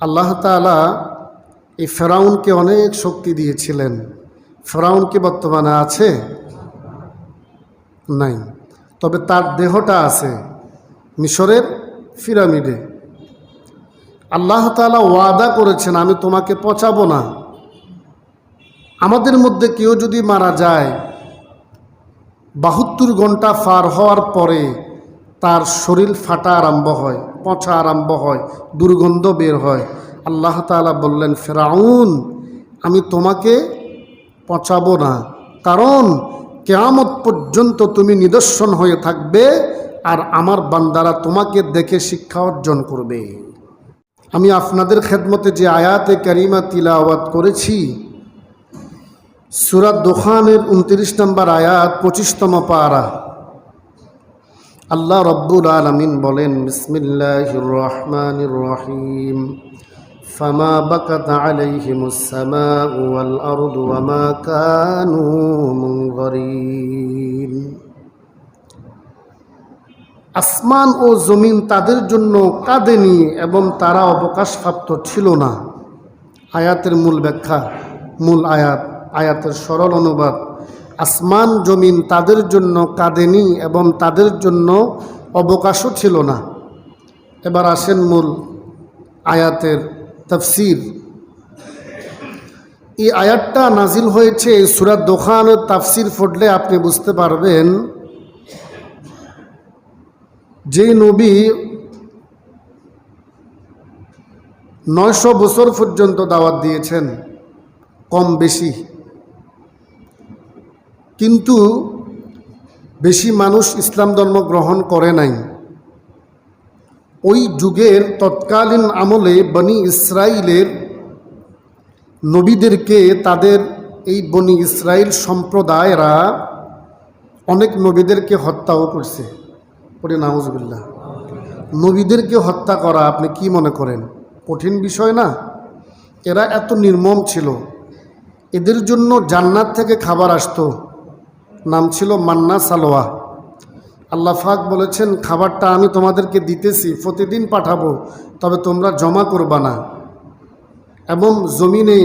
আল্লাহ তাআলা এই ফেরাউনকে অনেক শক্তি দিয়েছিলেন। ফেরাউন কি বর্তমানে আছে? নাই। তবে তার দেহটা আছে মিশরের পিরামিডে। আল্লাহ তাআলা ওয়াদা করেছেন, আমি তোমাকে পচাবো না। আমাদের মধ্যে কেউ যদি মারা যায় 72 ঘন্টা পার হওয়ার পরে তার শরীর ফাটা আরম্ভ হয়, পচা আরম্ভ হয়, দুর্গন্ধ বের হয়। আল্লাহ তাআলা বললেন, ফেরাউন আমি তোমাকে পচাবো না, কারণ কিয়ামত পর্যন্ত তুমি নিদর্শন হয়ে থাকবে আর আমার বান্দারা তোমাকে দেখে শিক্ষা অর্জন করবে। আমি আপনাদের খেদমতে যে আয়াতে কারিমা তিলাওয়াত করেছি সূরা দুখানের 29 নম্বর আয়াত 25তম পারা। আল্লাহ রব্বুল আলামিন বলেন, বিসমিল্লাহির রহমানির রহিম, ফামা বাকাত আলাইহিমুস সামাউ ওয়াল আরদু ওয়ামা কানু মুনযিরিন। আসমান ও জমিন তাদের জন্য কাঁদেনি এবং তারা অবকাশপ্রাপ্ত ছিল না। আয়াতের মূল ব্যাখ্যা, মূল আয়াতের সরল অনুবাদ, আসমান জমিন তাদের জন্য কাঁদেনি এবং তাদের জন্য অবকাশও ছিল না। এবার আসেন মূল আয়াতের তাফসীর। এই আয়াতটা নাজিল হয়েছে এই সূরা দুখানের তাফসীর পড়লে আপনি বুঝতে পারবেন যে নবী 900 বছর পর্যন্ত দাওয়াত দিয়েছেন কম বেশি, কিন্তু বেশি মানুষ ইসলাম ধর্ম গ্রহণ করে নাই। ওই যুগের তৎকালীন আমলে বনি ইসরাইলের নবীদেরকে তাদের এই বনি ইসরাইল সম্প্রদায়রা অনেক নবীদেরকে হত্যাও করছে। পড়ে নাউজুবিল্লাহ। নবীদেরকে হত্যা করা আপনি কি মনে করেন কঠিন বিষয় না? এরা এত নির্মম ছিল। এদের জন্য জান্নাত থেকে খাবার আসতো, নাম ছিল মান্না সালোয়া। আল্লাহ পাক বলেছেন, খাবারটা আমি তোমাদেরকে দিতেছি, প্রতিদিন পাঠাবো, তবে তোমরা জমা করবা না এবং জমিনে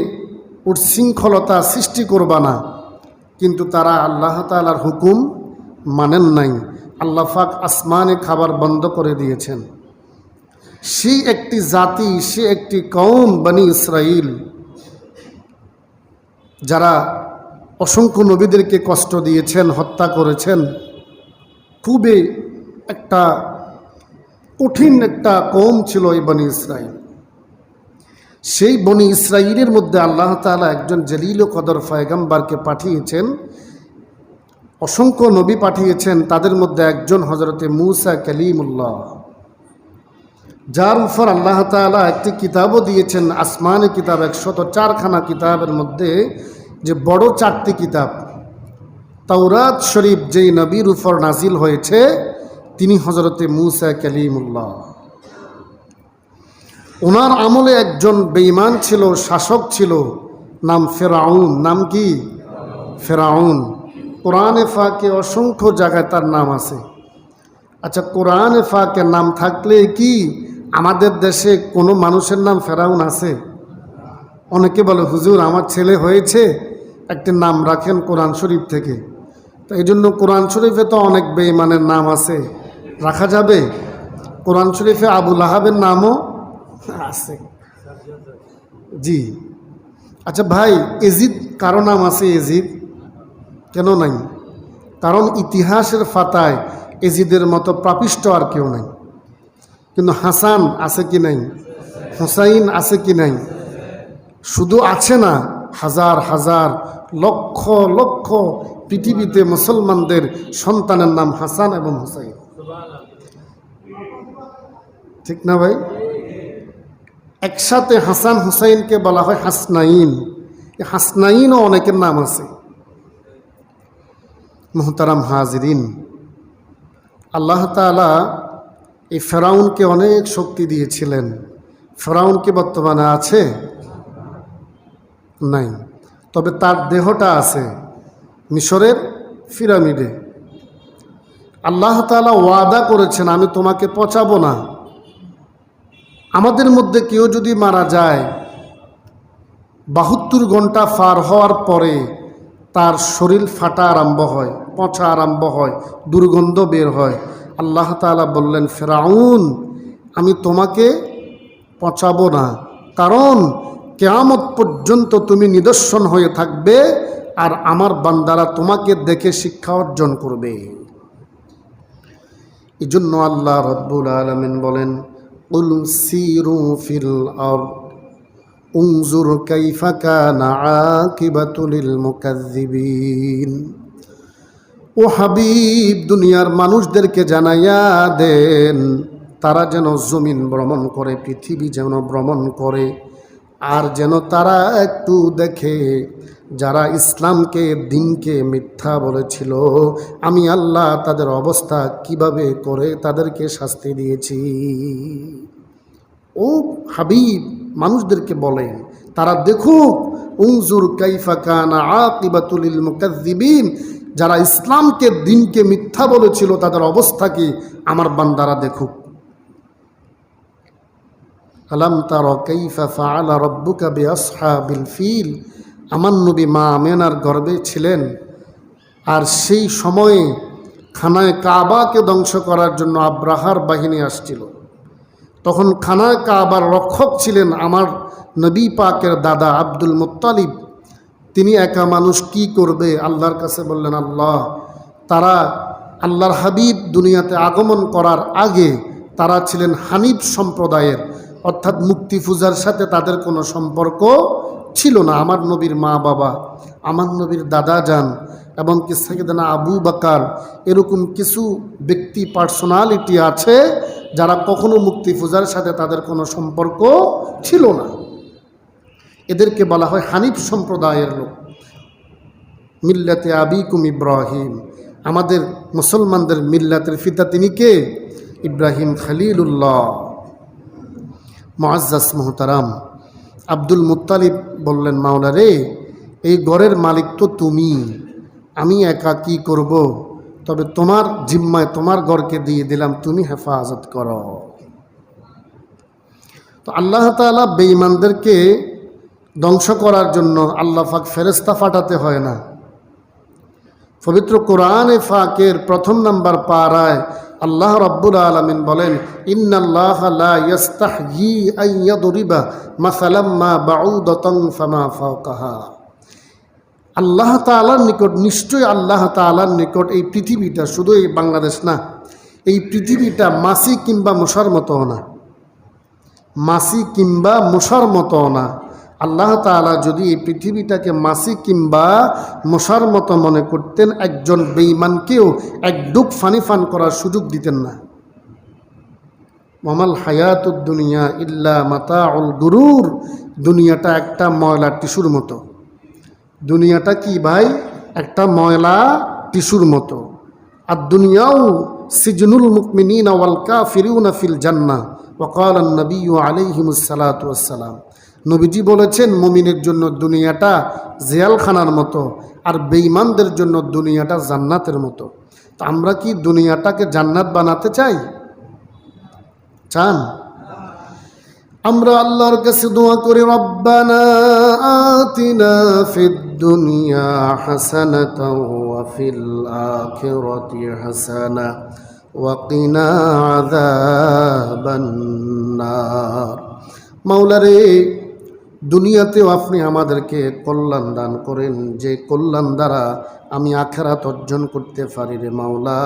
উচ্ছৃঙ্খলতা সৃষ্টি করবা না। কিন্তু তারা আল্লাহ তাআলার হুকুম মানেন নাই। আল্লাহ পাক আসমানে খাবার বন্ধ করে দিয়েছেন। সেই একটি জাতি, সে একটি কওম বনি ইসরাইল, যারা অসংখ্য নবীদেরকে কষ্ট দিয়েছেন, হত্যা করেছেন। খুবই একটা কঠিন একটা কওম ছিল এই বনি ইসরাইল। সেই বনি ইসরাইলের মধ্যে আল্লাহ তাআলা একজন জলিল ও কদর পয়গম্বরকে পাঠিয়েছেন, অসংখ্য নবী পাঠিয়েছেন। তাদের মধ্যে একজন হযরতে মূসা কালিমুল্লাহ, যার উপর আল্লাহ তাআলা একটি কিতাবও দিয়েছেন, আসমানি কিতাব, 104খানা কিতাবের মধ্যে যে বড় 4টি কিতাব। তাওরাত শরীফ যেই নবীর উপর নাজিল হয়েছে তিনি হযরতে মূসা কালিমুল্লাহ। ওনার আমলে একজন বেঈমান ছিল, শাসক ছিল, নাম ফেরাউন। নাম কি? ফেরাউন। কোরআনে পাকে অসংখ্য জায়গায় তার নাম আছে। আচ্ছা, কোরআনে পাকে নাম থাকলে কি আমাদের দেশে কোনো মানুষের নাম ফেরাউন আছে? অনেকে বলে, হুজুর আমার ছেলে হয়েছে, একটি নাম রাখেন কোরআন শরীফ থেকে। তো এই জন্য কোরআন শরীফে তো অনেক বেঈমানের নাম আছে, রাখা যাবে? কোরআন শরীফে আবু লাহাবের নামও আছে। জি। আচ্ছা ভাই, এজিদ কারো নাম আছে? এজিদ কেন নাই? কারণ ইতিহাসের পাতায় এজিদের মতো পাপিষ্ট আর কেউ নাই। কিন্তু হাসান আছে কি নাই? হুসাইন আছে কি নাই? শুধু আছে না, হাজার হাজার লক্ষ লক্ষ পৃথিবীতে মুসলমানদের সন্তানের নাম হাসান এবং হুসাইন। ঠিক না ভাই? একসাথে হাসান হুসাইনকে বলা হয় হাসনাইন। হাসনাইনও অনেকের নাম আছে। মুহতারাম হাজিরিন, আল্লাহ তাআলা এই ফেরাউনকে অনেক শক্তি দিয়েছিলেন। ফেরাউন কি বর্তমানে আছে? নাই। তবে তার দেহটা আছে মিশরের পিরামিডে। আল্লাহ তাআলা ওয়াদা করেছেন, আমি তোমাকে পচাবো না। আমাদের মধ্যে কেউ যদি মারা যায় 72 ঘন্টা পার হওয়ার পরে তার শরীর ফাটা আরম্ভ হয়, পচা আরম্ভ হয়, দুর্গন্ধ বের হয়। আল্লাহ তাআলা বললেন, ফিরআউন, আমি তোমাকে পচাবো না, কারণ কিয়ামত পর্যন্ত তুমি নিদর্শন হয়ে থাকবে আর আমার বান্দারা তোমাকে দেখে শিক্ষা অর্জন করবে। এই জন্য আল্লাহ রাব্বুল আলামিন বলেন, কুল সিরু ফিল আরদ উনজুর কাইফা কানা আকিবাতুল মুকাজ্জিবিন। ও হাবিব, দুনিয়ার মানুষদেরকে জানাইয়া দেন তারা যেন জমিন ভ্রমণ করে, পৃথিবী যেন ভ্রমণ করে, আর যেন তারা একটু দেখে যারা ইসলামকে দিনকে মিথ্যা বলেছিল আমি আল্লাহ তাদের অবস্থা কিভাবে করে তাদেরকে শাস্তি দিয়েছি। ও হাবিব, মানুষদেরকে বলেন তারা দেখুক, উনজুর কাইফা কানা আকিবাতুল মুকাজ্জিবিন, যারা ইসলামকে দিনকে মিথ্যা বলেছিল তাদের অবস্থা কি আমার বান্দারা দেখুক। আলাম তারা কাইফা ফাআলা রাব্বুকা বিআসহাবিল ফিল। আমার নবী মা আমেনার গর্ভে ছিলেন, আর সেই সময়ে খানায় কাবাকে ধ্বংস করার জন্য আব্রাহার বাহিনী আসছিল। তখন খানায় কাবার রক্ষক ছিলেন আমার নবী পাকের দাদা আব্দুল মুত্তালিব। তিনি একা মানুষ কি করবে, আল্লাহর কাছে বললেন, আল্লাহ, তারা আল্লাহর হাবিব দুনিয়াতে আগমন করার আগে তারা ছিলেন হানিফ সম্প্রদায়ের, অর্থাৎ মুক্তি পূজার সাথে তাদের কোনো সম্পর্ক ছিল না। আমার নবীর মা বাবা, আমার নবীর দাদা যান, এবং কি সাইয়েদনা আবু বকর, এরকম কিছু ব্যক্তি পার্সোনালিটি আছে যারা কখনো মুক্তি পূজার সাথে তাদের কোনো সম্পর্ক ছিল না। এদেরকে বলা হয় হানিফ সম্প্রদায়ের লোক। মিল্লাতে আবিকুম ইব্রাহিম, আমাদের মুসলমানদের মিল্লাতের ফিতা তিনি কে? ইব্রাহিম খলিলুল্লাহ। মুআজ্জাজ মুহতারাম, আব্দুল মুত্তালিব বললেন, মাওলা রে, এই ঘরের মালিক তো তুমি, আমি একা কি করব, তবে তোমার জিম্মায় তোমার ঘরকে দিয়ে দিলাম, তুমি হেফাজত করো। তো আল্লাহ তাআলা বেঈমানদেরকে ধ্বংস করার জন্য আল্লাহ পাক ফেরেশতা পাঠাতে হয় না। পবিত্র কোরআনে পাকের 1 নম্বর পারায় আল্লাহ রাব্বুল আলামিন বলেন, ইন্নাল্লাহা লা ইস্তাহয়ি আন ইয়াদরিবা মাসালাম মা বাউদাতান ফামা ফাওকাহা। আল্লাহ তাআলার নিকট, নিশ্চয় আল্লাহ তাআলার নিকট এই পৃথিবীটা, শুধু এই বাংলাদেশ না, এই পৃথিবীটা মাছি কিংবা মশার মতো না, মাছি কিংবা মশার মতো না। আল্লাহ তাআলা যদি এই পৃথিবীটাকে মাছি কিংবা মশার মতো মনে করতেন, একজন বেঈমানকেও এক ডুব পানি পান করার সুযোগ দিতেন না। ওয়ামাল হায়াতুদ দুনিয়া ইল্লা মাতাউল গুরুর। দুনিয়াটা একটা ময়লা টিস্যুর মতো। দুনিয়াটা কি ভাই? একটা ময়লা টিস্যুর মতো। আর দুনিয়াও সিজনুল মুমিনিনা ওয়াল কাফিরুনা ফিল জান্নাহ ওয়া ক্বালা an-নাবিয়্যু আলাইহিমুস সালাতু ওয়াস সালাম। নবীজি বলেছেন, মুমিনের জন্য দুনিয়াটা জেলখানার মতো, আর বেঈমানদের জন্য দুনিয়াটা জান্নাতের মতো। তো আমরা কি দুনিয়াটাকে জান্নাত বানাতে চাই? চান? আমরা আল্লাহর কাছে দোয়া করি, রব্বানা আতিনা ফিদ দুনিয়া হাসানাতাও ওয়া ফিল আখিরাতি হাসানা ওয়া কিনা আযাবান নার। মাওলা রে, দুনিয়াতেও আপনি আমাদেরকে কল্যাণ দান করেন, যে কল্যাণ দ্বারা আমি আখেরাত অর্জন করতে পারি রে মাওলা।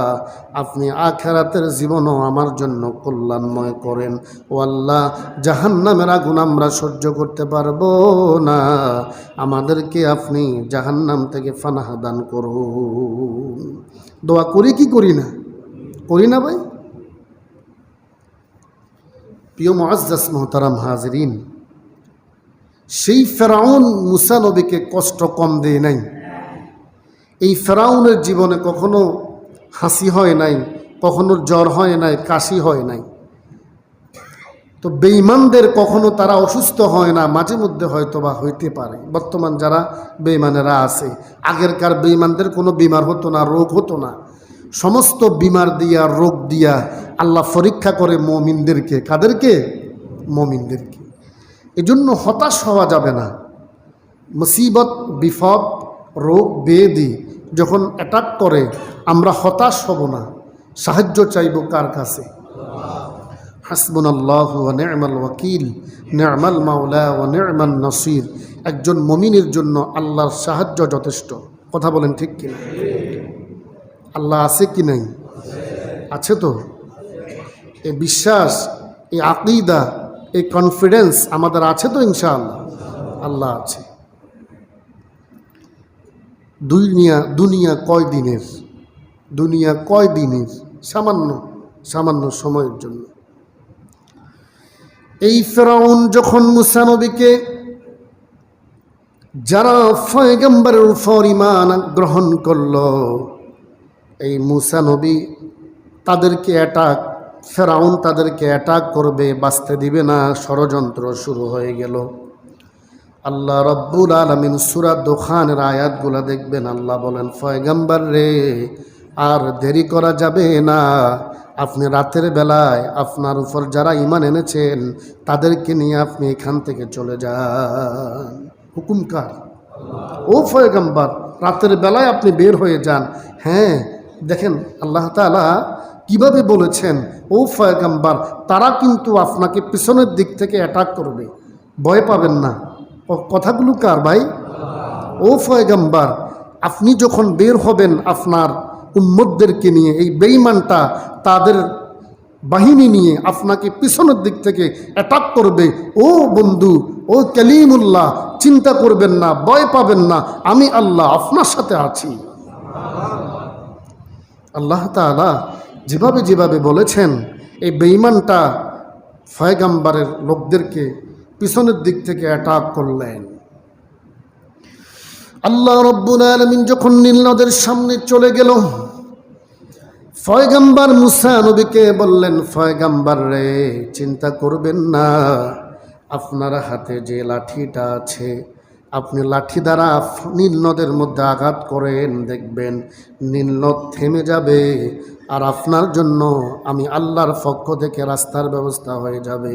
আপনি আখেরাতের জীবনও আমার জন্য কল্যাণময় করেন। ও আল্লাহ, জাহান্নামের আগুন আমরা সহ্য করতে পারবো না, আমাদেরকে আপনি জাহান্নাম থেকে পানাহ দান করুন। দোয়া করি কি করি না? করি না ভাই? প্রিয় মুআজ্জাজ মুহতারাম হাজিরিন, সেই ফেরাউন মুসা নবীকে কষ্ট কম দেয় নাই। এই ফেরাউনের জীবনে কখনো হাসি হয় নাই, কখনো জ্বর হয় নাই, কাশি হয় নাই। তো বেঈমানদের কখনো তারা অসুস্থ হয় না, মাঝে মধ্যে হয়তো বা হইতে পারে। বর্তমান যারা বেঈমানেরা আছে, আগেরকার বেঈমানদের কোনো বিমার হতো না, রোগ হতো না। সমস্ত বিমার দিয়া, রোগ দিয়া আল্লাহ পরীক্ষা করে মুমিনদেরকে। কাদেরকে? মুমিনদেরকে। এজন্য হতাশ হওয়া যাবে না। মুসিবত, বিপদ, রোগ ব্যাধি যখন অ্যাটাক করে আমরা হতাশ হব না, সাহায্য চাইব কার কাছে? হাসবুনাল্লাহু ওয়া নি'মাল ওয়াকিল, নি'মাল মাওলা ওয়া নি'মান নাসির। একজন মুমিনের জন্য আল্লাহর সাহায্য যথেষ্ট। কথা বলেন ঠিক কিনা? আল্লাহ আছে কি নাই? আছে তো। এই বিশ্বাস, এই আকীদা, এই কনফিডেন্স আমাদের আছে তো ইনশাআল্লাহ? আল্লাহ আছে। দুনিয়া কয় দিনের? দুনিয়া কয় দিনের? সামান্য সময়ের জন্য। এই ফেরাউন যখন মুসা নবীকে, যারা পয়গম্বরের উপর ঈমান গ্রহণ করল, এই মুসা নবী তাদেরকে ফেরাউন তাদেরকে অ্যাটাক করবে, বাঁচতে দিবে না, ষড়যন্ত্র শুরু হয়ে গেল। আল্লাহ রব্বুল আলামিন সূরা দুখানের আয়াতগুলা দেখবেন, আল্লাহ বলেন, পয়গম্বর রে, আর দেরি করা যাবে না। আপনি রাতের বেলায় আপনার উপর যারা ঈমান এনেছেন তাদেরকে নিয়ে আপনি এখান থেকে চলে যান। হুকুম কার? ও পয়গম্বর, রাতের বেলায় আপনি বের হয়ে যান। হ্যাঁ, দেখেন আল্লাহ তাআলা কিভাবে বলেছেন, ও পয়গম্বর, তারা কিন্তু আপনাকে পিছনের দিক থেকে অ্যাটাক করবে, ভয় পাবেন না। কথাগুলো কার ভাই? ও পয়গম্বর, আপনি যখন বের হবেন আপনার উম্মতদেরকে নিয়ে, এই বেঈমানটা তাদের বাহিনী নিয়ে আপনাকে পিছনের দিক থেকে অ্যাটাক করবে। ও বন্ধু, ও কালিমুল্লাহ, চিন্তা করবেন না, ভয় পাবেন না, আমি আল্লাহ আপনার সাথে আছি। আল্লাহ তাআলা যেভাবে বলেছেন, এই বেঈমানটা পয়গম্বরের লোকদেরকে পিছনের দিক থেকে অ্যাটাক করলেন। আল্লাহ রব্বুল আলামিন যখন নীল নদের সামনে চলে গেল, পয়গম্বর মুসা নবীকে বললেন, পয়গম্বর রে, চিন্তা করবেন না, আপনার হাতে যে লাঠিটা আছে, আপনি লাঠি দ্বারা নীল নদের মধ্যে আঘাত করেন, দেখবেন নীল নদ থেমে যাবে, আর আপনার জন্য আমি আল্লাহর পক্ষ থেকে রাস্তার ব্যবস্থা হয়ে যাবে।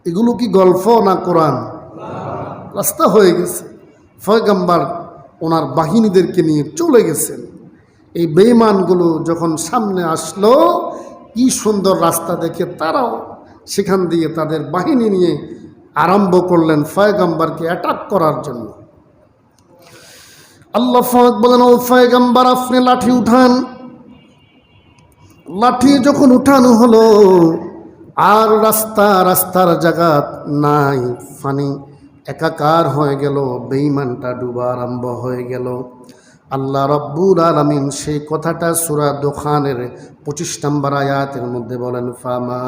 এগুলো কি গল্প না কোরআন? রাস্তা হয়ে গেছে। পয়গম্বর ওনার বাহিনীদেরকে নিয়ে চলে গেছেন। এই বেঈমানগুলো যখন সামনে আসলো, কি সুন্দর রাস্তা দেখে তারাও সেখান দিয়ে তাদের বাহিনী নিয়ে আরম্ভ করলেন পয়গম্বরকে অ্যাটাক করার জন্য। আল্লাহ পাক বলেন, ও পয়গম্বর, আপনি লাঠি উঠান। লাঠি যখন উঠানো হলো, আর রাস্তার জায়গা নাই, পানি একাকার হয়ে গেল, বেঈমানটা ডুবা আরম্ভ হয়ে গেল। আল্লাহ রব্বুল আলামিন সেই কথাটা সূরা দুখানের 25 নম্বর আয়াতের মধ্যে বলেন, ফামা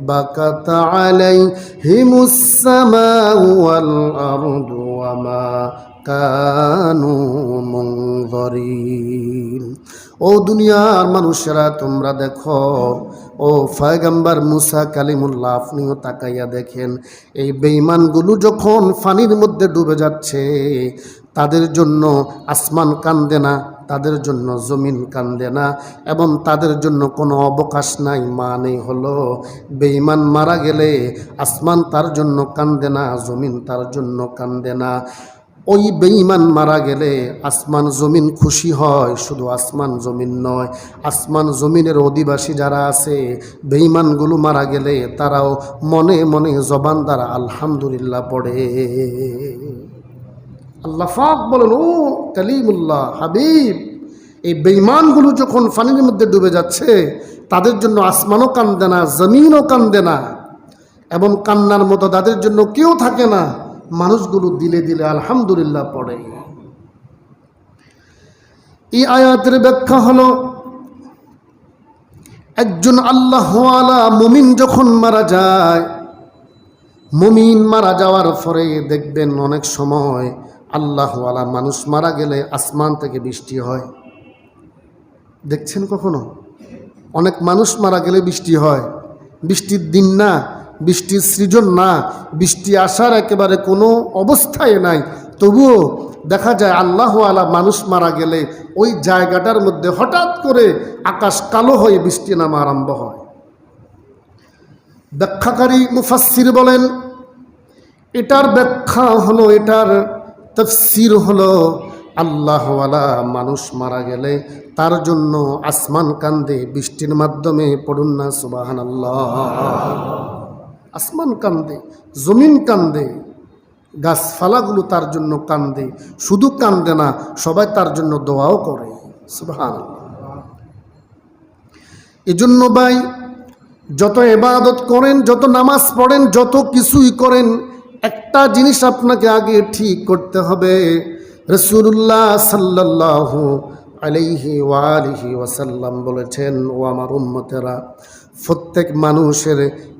বাকাত আলাইহিমুস সামাউ ওয়াল আরদু ওয়ামা কানু মুনযিরিন। ও দুনিয়ার মানুষেরা, তোমরা দেখো, ও পয়গম্বর মুসা কালিমুল্লাহ, আপনিও তাকাইয়া দেখেন, এই বেঈমানগুলো যখন পানির মধ্যে ডুবে যাচ্ছে, তাদের জন্য আসমান কান্দে না, তাদের জন্য জমিন কান্দে না, এবং তাদের জন্য কোনো অবকাশ নাই। মানে হলো, বেঈমান মারা গেলে আসমান তার জন্য কান্দে না, জমিন তার জন্য কান্দে না। ওই বেঈমান মারা গেলে আসমান জমিন খুশি হয়। শুধু আসমান জমিন নয়, আসমান জমিনের অধিবাসী যারা আছে, বেঈমানগুলো মারা গেলে তারাও মনে মনে জবান দ্বারা আলহামদুলিল্লাহ পড়ে। আল্লাহ পাক বলেন, ও কালিমুল্লাহ, হাবিব, এই বেঈমানগুলো যখন পানির মধ্যে ডুবে যাচ্ছে, তাদের জন্য আসমানও কান্দে না, জমিনও কান্দে না, এবং কান্নার মতো তাদের জন্য কেউ থাকে না। মানুষগুলো দিলে দিলে আলহামদুলিল্লাহ পড়ে। এই আয়াতের ব্যাখ্যা হলো, একজন আল্লাহওয়ালা মুমিন যখন মারা যায়, মুমিন মারা যাওয়ার পরে দেখবেন অনেক সময় আল্লাহওয়ালা মানুষ মারা গেলে আসমান থেকে বৃষ্টি হয়। দেখছেন কখনো? অনেক মানুষ মারা গেলে বৃষ্টি হয়। বৃষ্টির দিন না, বৃষ্টির সৃজন না, বৃষ্টি আসার একেবারে কোনো অবস্থায় নাই, তবুও দেখা যায় আল্লাহওয়ালা মানুষ মারা গেলে ওই জায়গাটার মধ্যে হঠাৎ করে আকাশ কালো হয়ে বৃষ্টি নামা আরম্ভ হয়। ব্যাখ্যাকারী মুফাসসির বলেন, এটার ব্যাখ্যা হলো, এটার তাফসীর হলো, আল্লাহওয়ালা মানুষ মারা গেলে তার জন্য আসমান কান্দে, বৃষ্টির মাধ্যমে পড়ুন না সুবহানাল্লাহ। আসমান কান্দে, জমিন কান্দে, গাছপালাগুলো তার জন্য কান্দে, শুধু কান্দে না, সবাই তার জন্য দোয়াও করে সুবহানাল্লাহ। এজন্য ভাই, যত ইবাদত করেন, যত নামাজ পড়েন, যত কিছুই করেন, একটা জিনিস আপনাকে আগে ঠিক করতে হবে। রাসূলুল্লাহ সাল্লাল্লাহু আলাইহি ওয়া আলিহি ওয়াসাল্লাম বলেছেন, ও আমার উম্মতেরা, প্রত্যেক মানুষের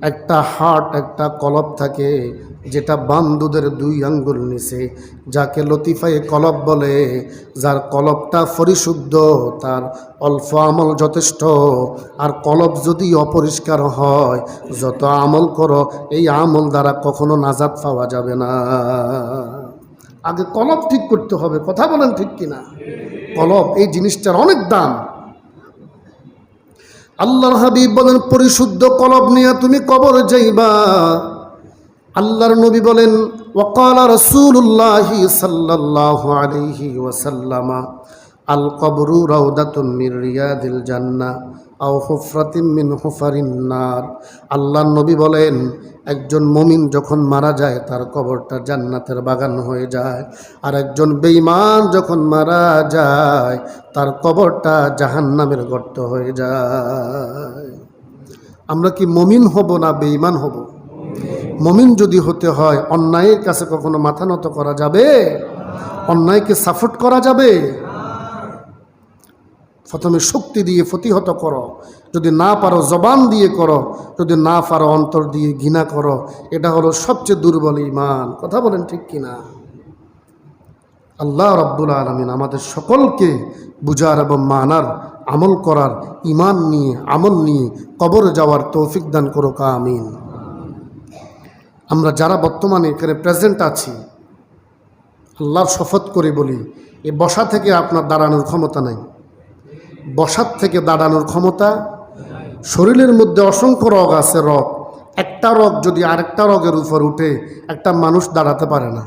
একটা হার্ট, একটা কলব থাকে, যেটা বাম দুধের 2 আঙ্গুল নিচে, যাকে লতিফায়ে কলব বলে। যার কলবটা পরিশুদ্ধ, তার অল্প আমল যথেষ্ট। আর কলব যদি অপরিষ্কার হয়, যত আমল করো, এই আমল দ্বারা কখনো নাজাত পাওয়া যাবে না। আগে কলব ঠিক করতে হবে, কথা বলেন ঠিক কিনা? কলব, এই জিনিসটার অনেক দাম। আল্লাহর হাবিব বলেন, পরিশুদ্ধ কলব নিয়ে তুমি কবরে যাইবা। আল্লাহর নবী বলেন, ওয়াকালা রাসূলুল্লাহি সাল্লাল্লাহু আলাইহি ওয়াসাল্লাম, আল কবরু রাউদাতুন মির রিয়াদিল জান্নাহ আও হুফরাতিন মিন হুফারিন নার। আল্লাহর নবী বলেন, একজন মুমিন যখন মারা যায়, তার কবরটা জান্নাতের বাগান হয়ে যায়। আর একজন বেঈমান যখন মারা যায়, তার কবরটা জাহান্নামের গর্ত হয়ে যায়। আমরা কি মুমিন হব না বেঈমান হব? মুমিন যদি হতে হয়, অন্যায়ের কাছে কখনো মাথা নত করা যাবে? অন্যায়কে সাপোর্ট করা যাবে? প্রথমে শক্তি দিয়ে প্রতিহত করো, যদি না পারো জবান দিয়ে করো, যদি না পারো অন্তর দিয়ে ঘৃণা করো। এটা হলো সবচেয়ে দুর্বল ঈমান। কথা বলেন ঠিক কিনা? আল্লাহ রাব্বুল আলামিন আমাদের সকলকে বুঝার এবং মানার, আমল করার, ঈমান নিয়ে, আমল নিয়ে কবরে যাওয়ার তৌফিক দান করুক, আমিন। আমরা যারা বর্তমানে এখানে প্রেজেন্ট আছি, আল্লাহর শপথ করে বলি, এই বসা থেকে আপনার দাঁড়ানোর ক্ষমতা নাই। বসার থেকে দাঁড়ানোর ক্ষমতা। শরীরের মধ্যে অসংখ্য রগ আছে, রগ। একটা রগ যদি আরেকটা রগের উপর উঠে, একটা মানুষ দাঁড়াতে পারে না।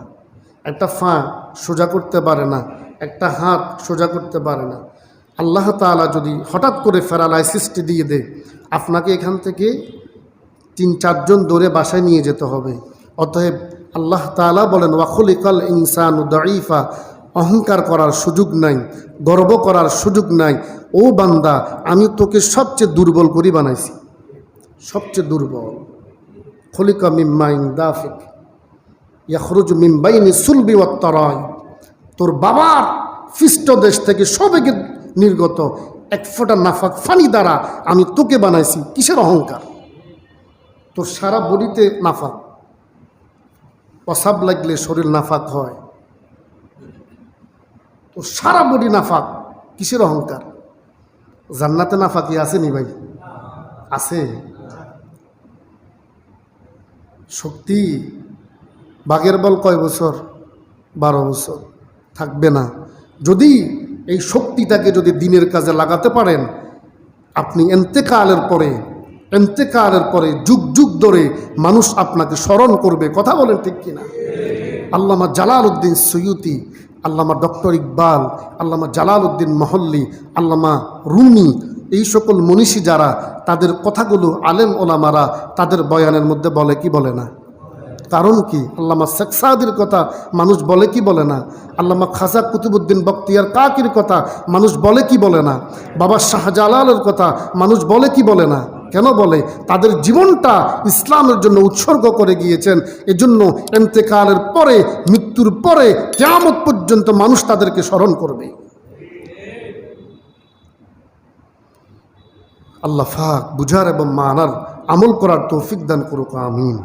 একটা পা সোজা করতে পারে না, একটা হাত সোজা করতে পারে না। আল্লাহ তাআলা যদি হঠাৎ করে প্যারালাইসিসটি দিয়ে দেয়, আপনাকে এখান থেকে 3-4 জন ধরে বাসায় নিয়ে যেতে হবে। অতএব আল্লাহ তাআলা বলেন, ওয়া খুলিকাল ইনসানু দাঈফা, অহংকার করার সুযোগ নাই, গর্ব করার সুযোগ নাই। ও বান্দা, আমি তোকে সবচেয়ে দুর্বল করে বানাইছি, সবচেয়ে দুর্বল। খুলিকা মিন মাইন দাফিক ইয়াখরুজু মিন বাইনি সুলবি ওয়াত তারাই। তোর বাবার পৃষ্ঠদেশ থেকে সবেগে নির্গত এক ফোঁটা নাফাক পানি দ্বারা আমি তোকে বানাইছি। কিসের অহংকার? তোর সারা বডিতে নাফাক, প্রসাব লাগলে শরীর নাফাক হয়, তোর সারা বডি নাফাক। কিসের অহংকার? জান্নাতে নাফাকি আসেনি ভাই? আছে। শক্তি, বাঘের বল কয় বছর? 12 বছর থাকবে না। যদি এই শক্তিটাকে যদি দিনের কাজে লাগাতে পারেন, আপনি এন্তেকালের পরে যুগ যুগ ধরে মানুষ আপনাকে স্মরণ করবে। কথা বলেন ঠিক কিনা? আল্লামা জালালউদ্দিন সৈয়ুতি, আল্লামা ডক্টর ইকবাল, আল্লামা জালালউদ্দিন মহল্লি, আল্লামা রুমি, এই সকল মনীষী যারা, তাদের কথাগুলো আলেম ওলামারা তাদের বয়ানের মধ্যে বলে কি বলে না? কারণ কি? আল্লামা শেখ সাদির কথা মানুষ বলে কি বলে না? আল্লামা খাজা কুতুবুদ্দিন বখতিয়ার কাকির কথা মানুষ বলে কি বলে না? বাবা শাহজালালের কথা মানুষ বলে কি বলে না? কেন বলে? তাদের জীবনটা ইসলামের জন্য উৎসর্গ করে গিয়েছেন। এজন্য ইন্তেকালের পরে, মৃত্যুর পরে কিয়ামত পর্যন্ত মানুষ তাদেরকে স্মরণ করবে। আল্লাহ পাক বুঝার এবং মানার, আমল করার তৌফিক দান করুক, আমিন।